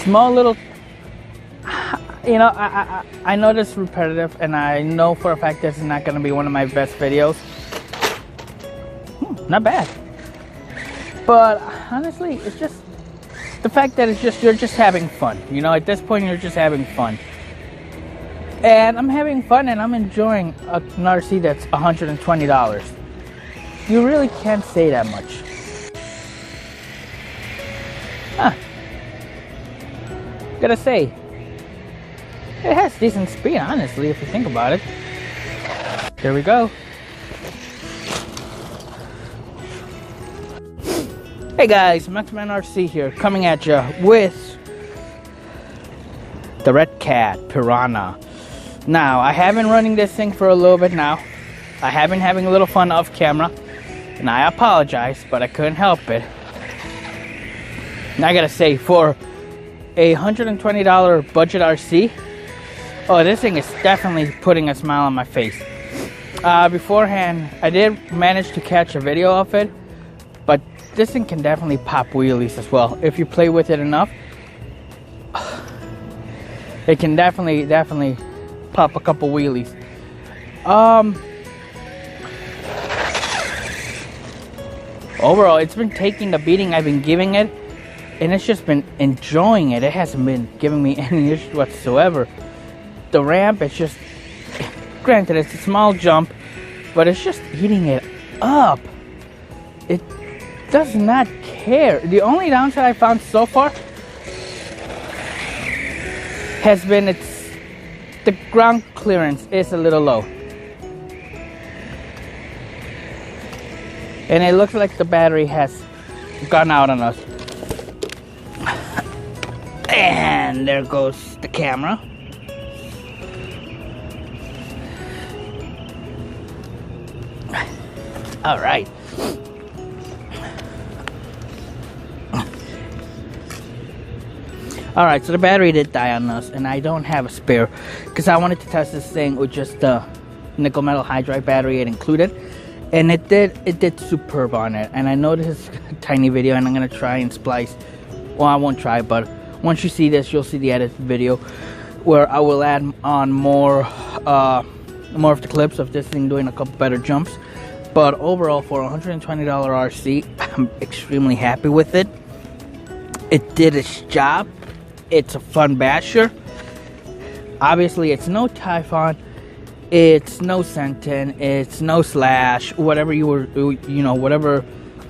small little, you know, I know this is repetitive, and I know for a fact this is not going to be one of my best videos. Not bad. But honestly, it's just the fact that it's just, you're just having fun. You know, at this point, you're just having fun. And I'm having fun, and I'm enjoying an RC that's $120. You really can't say that much. Huh. Gotta say, it has decent speed, honestly, if you think about it. There we go. Hey guys, Maxman RC here, coming at you with the RedCat Piranha. Now, I have been running this thing for a little bit now. I have been having a little fun off camera, and I apologize, but I couldn't help it. And I gotta say, for a $120 budget RC, oh, this thing is definitely putting a smile on my face. Beforehand, I did manage to catch a video of it, but this thing can definitely pop wheelies as well. If you play with it enough, it can definitely pop a couple wheelies. Overall, it's been taking the beating I've been giving it, and it's just been enjoying it. It hasn't been giving me any issues whatsoever. The ramp, it's just, granted, it's a small jump, but it's just eating it up. It does not care. The only downside I found so far has been the ground clearance is a little low. And it looks like the battery has gone out on us. And there goes the camera. All right. Alright, so the battery did die on us, and I don't have a spare because I wanted to test this thing with just the nickel metal hydride battery it included, and it did superb on it. And I know this is a tiny video, and I'm gonna try and splice. Well, I won't try, but once you see this, you'll see the edited video where I will add on more of the clips of this thing doing a couple better jumps. But overall, for a $120 RC, I'm extremely happy with it. It did its job. It's a fun basher. Obviously, it's no Typhon, it's no Sentin, it's no Slash, whatever whatever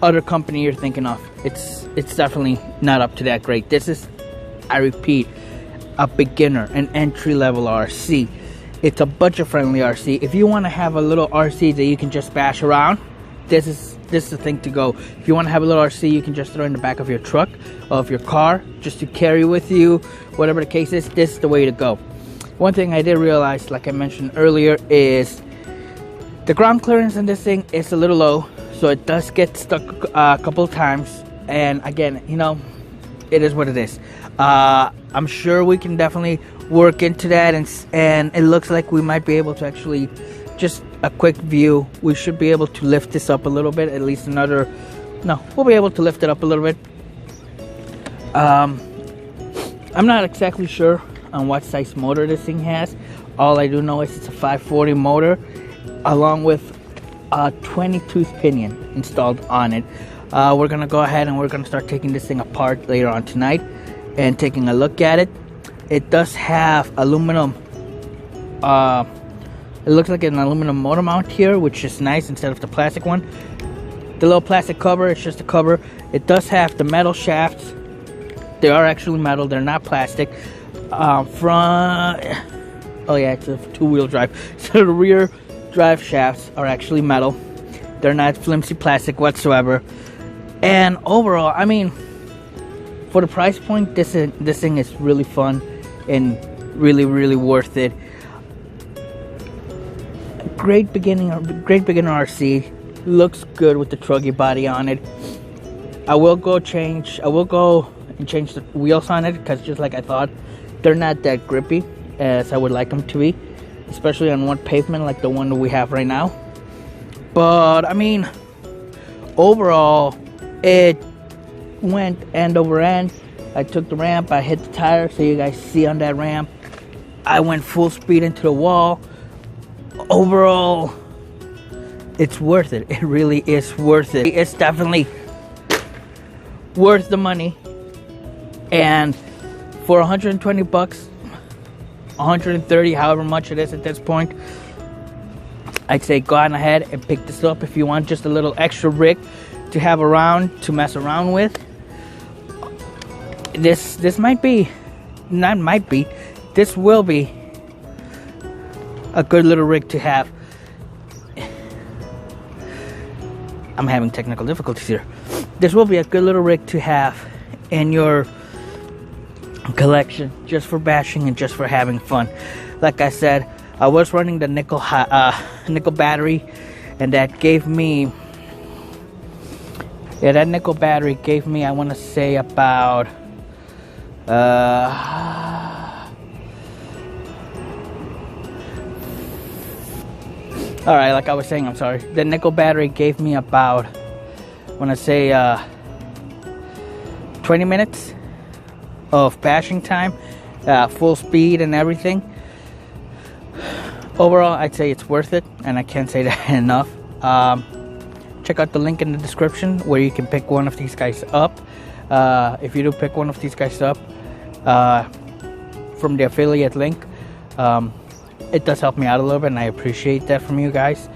other company you're thinking of. It's definitely not up to that great. This is, I repeat, a beginner, an entry-level RC. It's a budget-friendly RC. If you want to have a little RC that you can just bash around, this is the thing to go. If you want to have a little RC you can just throw in the back of your truck or of your car just to carry with you, whatever the case is, this is the way to go. One thing I did realize, like I mentioned earlier, is the ground clearance in this thing is a little low, so it does get stuck a couple of times. And again, you know, it is what it is. I'm sure we can definitely work into that, and it looks like we might be able to actually, just a quick view, we should be able to lift this up a little bit, at least another, no, we'll be able to lift it up a little bit. I'm not exactly sure on what size motor this thing has. All I do know is it's a 540 motor along with a 20-tooth pinion installed on it. We're gonna go ahead and we're gonna start taking this thing apart later on tonight and taking a look at it. It does have aluminum, it looks like an aluminum motor mount here, which is nice instead of the plastic one. The little plastic cover, it's just a cover. It does have the metal shafts. They are actually metal, they're not plastic. Oh yeah, it's a two-wheel drive. So the rear drive shafts are actually metal. They're not flimsy plastic whatsoever. And overall, I mean, for the price point, this thing is really fun and really worth it. Great beginner RC. Looks good with the truggy body on it. I will go and change the wheels on it, because just like I thought, they're not that grippy as I would like them to be, especially on one pavement like the one that we have right now. But I mean, overall, it went end over end. I took the ramp, I hit the tire, so you guys see on that ramp. I went full speed into the wall. Overall, it's worth it. It really is worth it. It's definitely worth the money. And for 120 bucks, 130, however much it is at this point, I'd say go on ahead and pick this up if you want just a little extra rig to have around, to mess around with. This might be, not might be, this will be a good little rig to have. I'm having technical difficulties here. This will be a good little rig to have in your collection, just for bashing and just for having fun. Like I said, I was running the nickel battery, and that gave me, that nickel battery gave me, I want to say about alright, like I was saying, I'm sorry, the nickel battery gave me about, I want to say 20 minutes of bashing time, full speed and everything. Overall, I'd say it's worth it, and I can't say that enough. Check out the link in the description where you can pick one of these guys up. If you do pick one of these guys up from the affiliate link, it does help me out a little bit, and I appreciate that from you guys.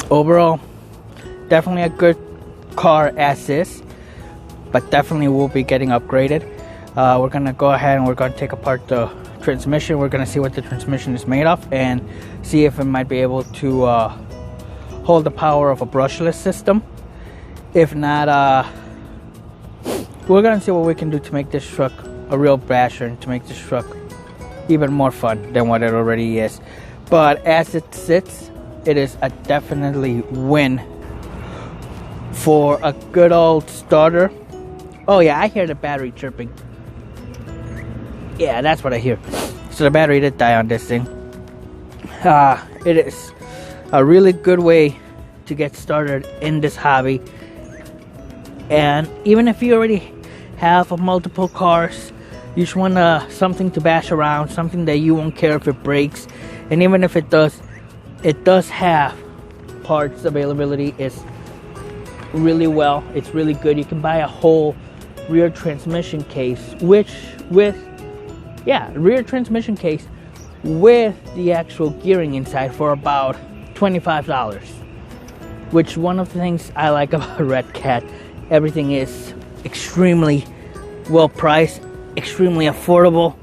Overall, definitely a good car as is, but definitely will be getting upgraded. We're gonna go ahead and we're gonna take apart the transmission. We're gonna see what the transmission is made of and see if it might be able to hold the power of a brushless system. If not, we're gonna see what we can do to make this truck a real basher and to make this truck even more fun than what it already is. But as it sits, it is a definitely win for a good old starter. Oh yeah, I hear the battery chirping. Yeah, that's what I hear. So the battery did die on this thing. It is a really good way to get started in this hobby. And even if you already have multiple cars, you just want something to bash around, something that you won't care if it breaks. And even if it does have parts availability. Is really well. It's really good. You can buy a whole rear transmission case, rear transmission case with the actual gearing inside for about $25. Which one of the things I like about RedCat, everything is extremely well priced, extremely affordable.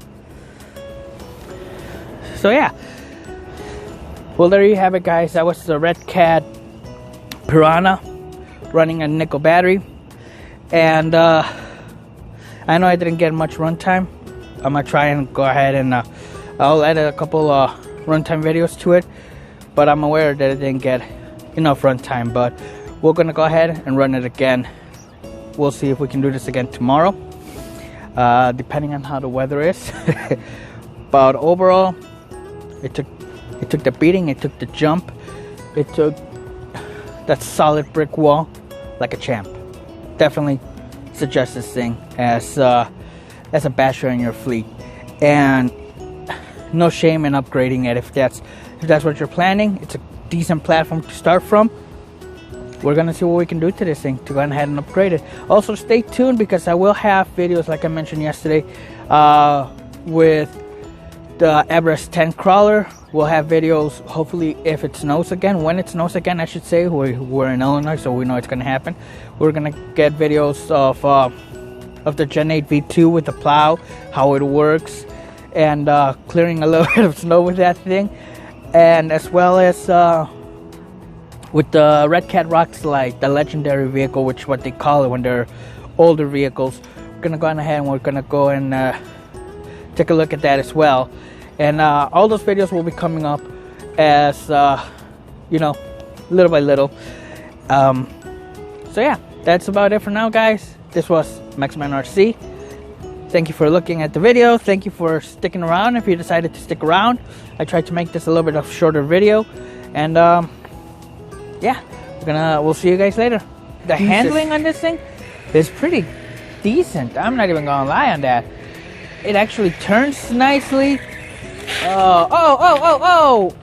So yeah. Well, there you have it, guys. That was the RedCat Piranha running a nickel battery. And I know I didn't get much runtime. I'm gonna try and go ahead and I'll add a couple runtime videos to it, but I'm aware that it didn't get enough runtime. But we're gonna go ahead and run it again. We'll see if we can do this again tomorrow, depending on how the weather is. But overall, it took the beating, it took the jump, it took that solid brick wall like a champ. Definitely suggest this thing as a basher in your fleet, and no shame in upgrading it if that's what you're planning. It's a decent platform to start from. We're gonna see what we can do to this thing to go ahead and upgrade it. Also, stay tuned because I will have videos, like I mentioned yesterday, with the Everest 10 crawler. We'll have videos, hopefully, if it snows again. When it snows again, I should say. We're in Illinois, so we know it's gonna happen. We're gonna get videos of the Gen 8 V2 with the plow, how it works, and clearing a little bit of snow with that thing, and as well as with the RedCat Rock Slide, the legendary vehicle, which is what they call it when they're older vehicles. We're gonna go on ahead and we're gonna go and take a look at that as well. And all those videos will be coming up as little by little. So yeah, that's about it for now, guys. This was Maxman RC. Thank you for looking at the video. Thank you for sticking around. If you decided to stick around, I tried to make this a little bit of shorter video. And yeah, we'll see you guys later. The handling on this thing is pretty decent. I'm not even gonna lie on that. It actually turns nicely. Oh!